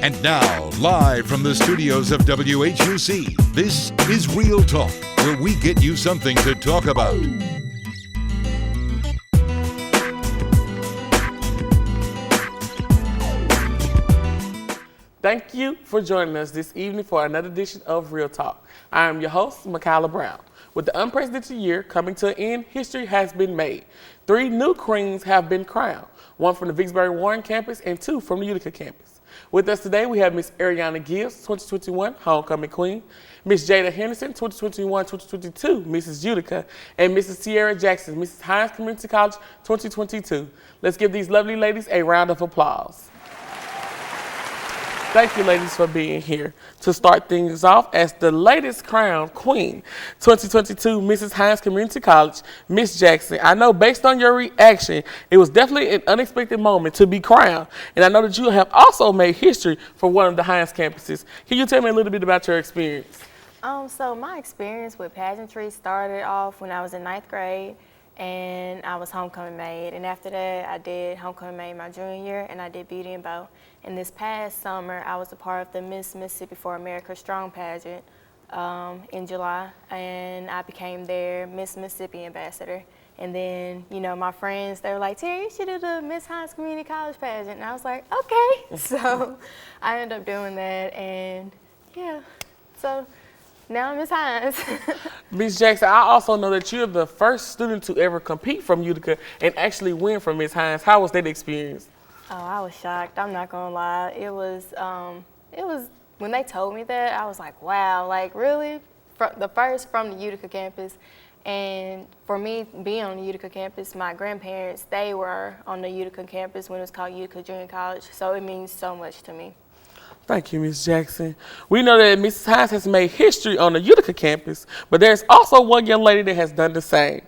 And now, live from the studios of WHUC, this is Real Talk, where we get you something to talk about. Thank you for joining us this evening for another edition of Real Talk. I am your host, Makayla Brown. With the unprecedented year coming to an end, history has been made. 3 new queens have been crowned, 1 from the Vicksburg Warren campus and 2 from the Utica campus. With us today, we have Miss Ariana Gibbs, 2021 Homecoming Queen, Miss Jada Henderson, 2021-2022 Mrs. Utica, and Mrs. Sierra Jackson, Mrs. Hinds Community College, 2022. Let's give these lovely ladies a round of applause. Thank you, ladies, for being here. To start things off, as the latest crowned queen, 2022 Mrs. Hinds Community College, Miss Jackson. I know based on your reaction, it was definitely an unexpected moment to be crowned. And I know that you have also made history for one of the Hinds campuses. Can you tell me a little bit about your experience? So my experience with pageantry started off when I was in 9th grade. And I was homecoming maid, and after that I did homecoming maid my junior year, and I did beauty and bow. And this past summer I was a part of the Miss Mississippi for America Strong pageant in July, and I became their Miss Mississippi ambassador. And then, you know, my friends, they were like, Terry, you should do the Miss Hinds Community College pageant. And I was like, okay. So I ended up doing that, and yeah, so now I'm Miss Hinds. Miss Jackson, I also know that you're the first student to ever compete from Utica and actually win from Miss Hinds. How was that experience? Oh, I was shocked. I'm not gonna lie. It was when they told me that, I was like, wow, like really? The first from the Utica campus. And for me, being on the Utica campus, my grandparents, they were on the Utica campus when it was called Utica Junior College. So it means so much to me. Thank you, Ms. Jackson. We know that Mrs. Hinds has made history on the Utica campus, but there's also one young lady that has done the same.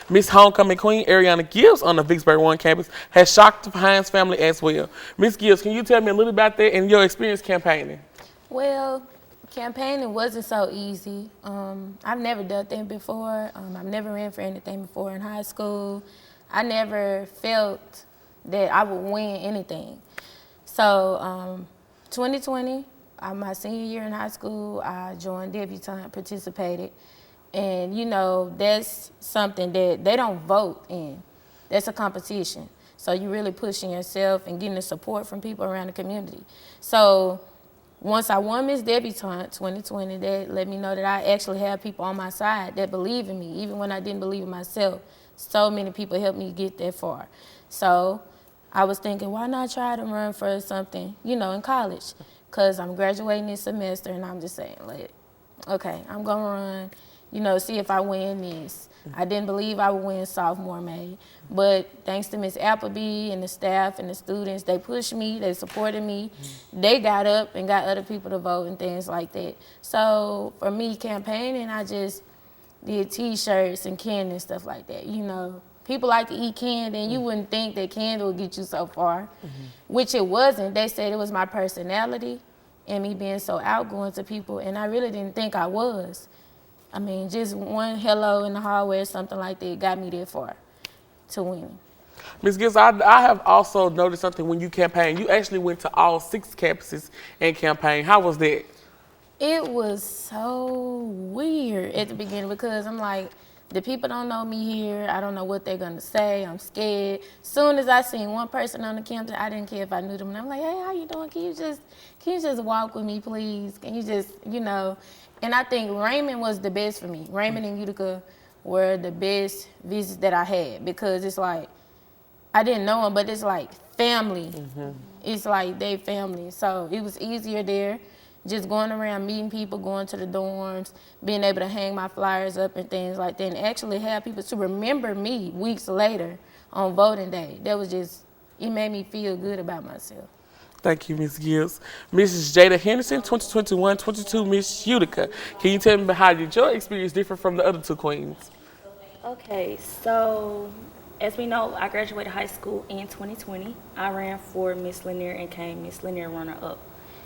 Miss Homecoming Queen Ariana Gibbs on the Vicksburg Warren campus has shocked the Hinds family as well. Miss Gibbs, can you tell me a little about that and your experience campaigning? Well, campaigning wasn't so easy. I've never done that before. I've never ran for anything before in high school. I never felt that I would win anything. So, 2020, my senior year in high school, I joined Debutante, participated. And, you know, that's something that they don't vote in. That's a competition. So you're really pushing yourself and getting the support from people around the community. So once I won Miss Debutante 2020, that let me know that I actually have people on my side that believe in me, even when I didn't believe in myself. So many people helped me get that far. So I was thinking, why not try to run for something, you know, in college? Because I'm graduating this semester, and I'm just saying, like, okay, I'm going to run, you know, see if I win this. I didn't believe I would win sophomore May, but thanks to Miss Appleby and the staff and the students, they pushed me, they supported me. They got up and got other people to vote and things like that. So for me, campaigning, I just did T-shirts and candy and stuff like that, you know. People like to eat candy, and you wouldn't think that candy would get you so far, which it wasn't. They said it was my personality and me being so outgoing to people, and I really didn't think I was. I mean, just one hello in the hallway or something like that got me that far to winning. Ms. Gibbs, I have also noticed something when you campaigned. You actually went to all 6 campuses and campaigned. How was that? It was so weird at the beginning because I'm like, the people don't know me here. I don't know what they're gonna say. I'm scared. Soon as I seen one person on the campus, I didn't care if I knew them. And I'm like, hey, how you doing? Can you just walk with me, please? Can you just, you know? And I think Raymond was the best for me. Raymond and Utica were the best visits that I had because it's like, I didn't know them, but it's like family. It's like they family. So it was easier there. Just going around meeting people, going to the dorms, being able to hang my flyers up and things like that, and actually have people to remember me weeks later on voting day. That was just, it made me feel good about myself. Thank you, Ms. Gibbs. Mrs. Jada Henderson, 2021-22 Miss Utica. Can you tell me how did your experience differ from the other 2 queens? Okay, so as we know, I graduated high school in 2020. I ran for Miss Lanier and came Miss Lanier runner-up.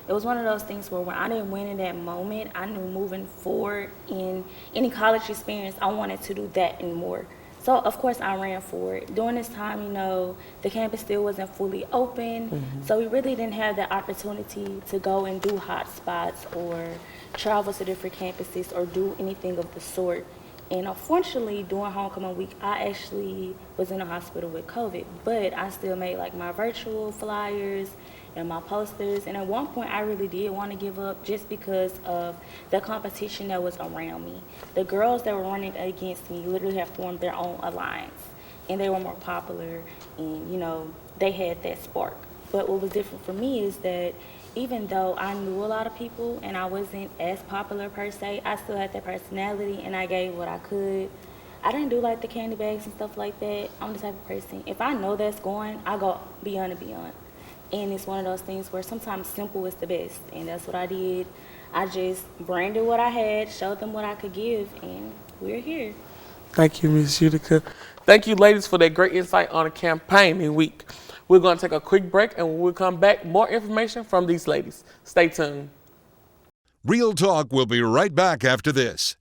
It was one of those things where when I didn't win in that moment, I knew moving forward in any college experience, I wanted to do that and more. So of course I ran for it. During this time, you know, the campus still wasn't fully open, so we really didn't have the opportunity to go and do hot spots or travel to different campuses or do anything of the sort. And unfortunately, during homecoming week, I actually was in the hospital with COVID, but I still made like my virtual flyers and my posters. And at one point, I really did want to give up just because of the competition that was around me. The girls that were running against me literally have formed their own alliance, and they were more popular, and you know, they had that spark. But what was different for me is that even though I knew a lot of people and I wasn't as popular per se, I still had that personality and I gave what I could. I didn't do like the candy bags and stuff like that. I'm the type of person, if I know that's going, I go beyond and beyond. And it's one of those things where sometimes simple is the best, and that's what I did. I just branded what I had, showed them what I could give, and we're here. Thank you, Ms. Utica. Thank you, ladies, for that great insight on the campaigning week. We're going to take a quick break, and when we come back, more information from these ladies. Stay tuned. Real Talk will be right back after this.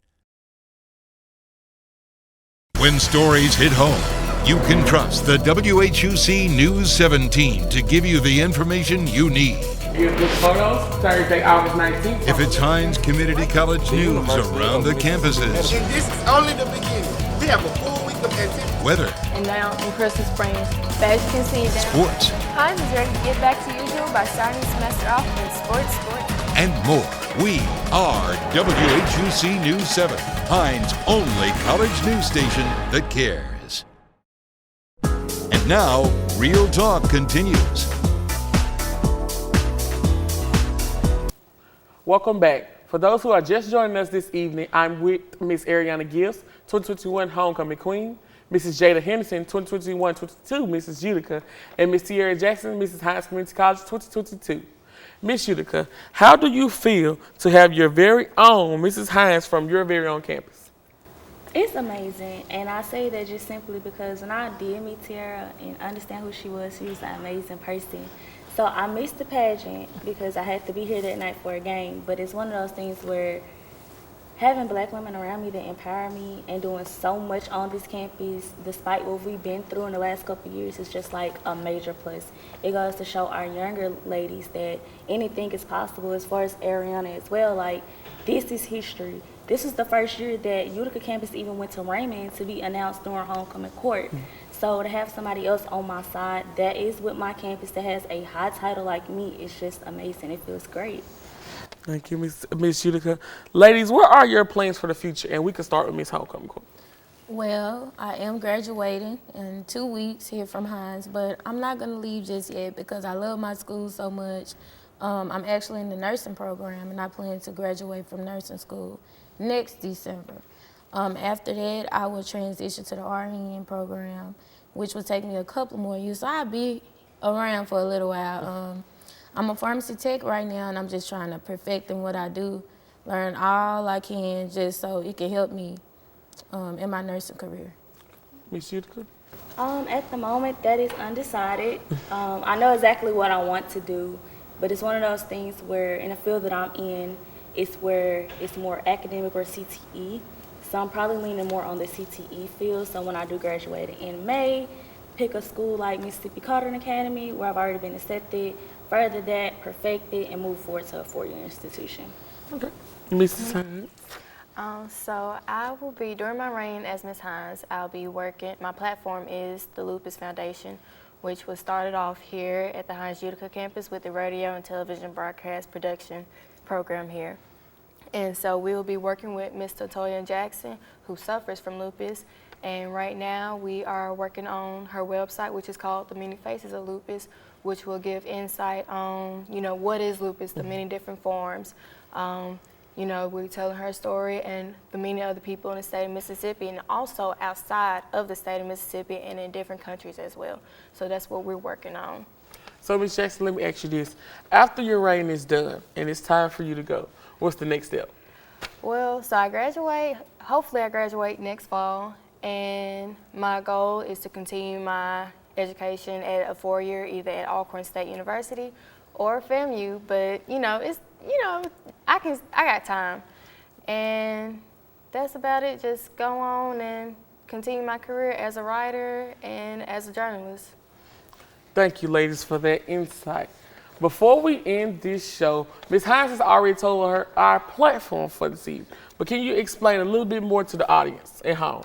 When stories hit home, you can trust the WHUC News 17 to give you the information you need. Here's the photos, Thursday, August 19th. If it's Hines Community College news around the campuses, And this is only the beginning. We have a full week of activity. weather, And now in Crystal Springs, as you can see now, sports, Hines is ready to get back to usual by starting the semester off with sports. and more. We are WHUC News 7, Hines' only college news station that cares. And now, Real Talk continues. Welcome back. For those who are just joining us this evening, I'm with Miss Ariana Gibbs, 2021 Homecoming Queen, Mrs. Jada Henderson, 2021-22 Mrs. Utica, and Miss Tierra Jackson, Mrs. Hines Community College, 2022. Miss Utica, how do you feel to have your very own Mrs. Hines from your very own campus? It's amazing, and I say that just simply because when I did meet Tierra and understand who she was an amazing person. So I missed the pageant because I had to be here that night for a game, but it's one of those things where having black women around me that empower me and doing so much on this campus, despite what we've been through in the last couple of years, is just like a major plus. It goes to show our younger ladies that anything is possible, as far as Ariana as well. Like, this is history. This is the first year that Utica campus even went to Raymond to be announced during homecoming court. So to have somebody else on my side that is with my campus that has a high title like me, it's just amazing. It feels great. Thank you, Miss Utica. Ladies, what are your plans for the future? And we can start with Miss Homecoming Queen. Well, I am graduating in 2 weeks here from Hines, but I'm not going to leave just yet because I love my school so much. I'm actually in the nursing program, and I plan to graduate from nursing school next December. After that, I will transition to the RN program, which will take me a couple more years. So I'll be around for a little while. I'm a pharmacy tech right now, and I'm just trying to perfect in what I do, learn all I can just so it can help me in my nursing career. Miss Utica? At the moment, that is undecided. I know exactly what I want to do, but it's one of those things where in the field that I'm in, it's where it's more academic or CTE. So I'm probably leaning more on the CTE field. So when I do graduate in May, pick a school like Mississippi Cotton Academy, where I've already been accepted, further that, perfect it, and move forward to a four-year institution. Okay. Mrs. Hines? So I will be, during my reign as Ms. Hines, I'll be working, my platform is the Lupus Foundation, which was started off here at the Hines Utica campus with the radio and television broadcast production program here. And so we will be working with Ms. Toya Jackson, who suffers from lupus. And right now we are working on her website, which is called The Many Faces of Lupus, which will give insight on, what is lupus, the many different forms. We're telling her story and the many other people in the state of Mississippi, and also outside of the state of Mississippi and in different countries as well. So that's what we're working on. So, Ms. Jackson, let me ask you this. After your reign is done and it's time for you to go, what's the next step? Well, so I graduate, hopefully I graduate next fall, and my goal is to continue my education at a four-year, either at Alcorn State University or FAMU, but I got time. And that's about it. Just go on and continue my career as a writer and as a journalist. Thank you, ladies, for that insight. Before we end this show, Ms. Hines has already told her our platform for this evening, but can you explain a little bit more to the audience at home?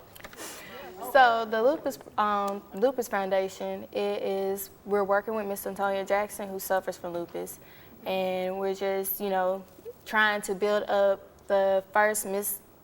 So the Lupus Foundation, we're working with Miss Antonia Jackson, who suffers from lupus, and we're just, trying to build up the first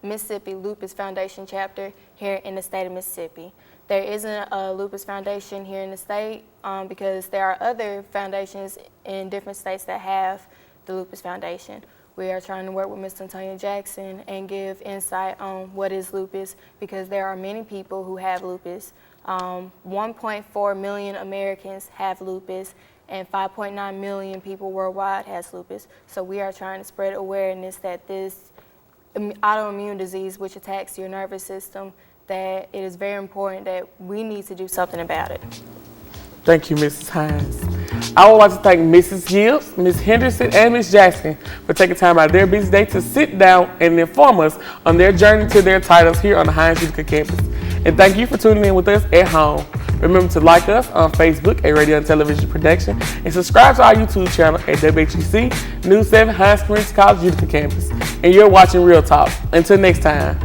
Mississippi Lupus Foundation chapter here in the state of Mississippi. There isn't a lupus foundation here in the state because there are other foundations in different states that have the Lupus Foundation. We are trying to work with Ms. Antonia Jackson and give insight on what is lupus because there are many people who have lupus. 1.4 million Americans have lupus and 5.9 million people worldwide has lupus. So we are trying to spread awareness that this autoimmune disease which attacks your nervous system, that it is very important that we need to do something about it. Thank you, Mrs. Hines. I would like to thank Mrs. Gibbs, Ms. Henderson, and Ms. Jackson for taking time out of their busy day to sit down and inform us on their journey to their titles here on the Hines Utica campus. And thank you for tuning in with us at home. Remember to like us on Facebook at Radio and Television Production and subscribe to our YouTube channel at WHUC News 7 Hines Community College Utica campus. And you're watching Real Talk. Until next time.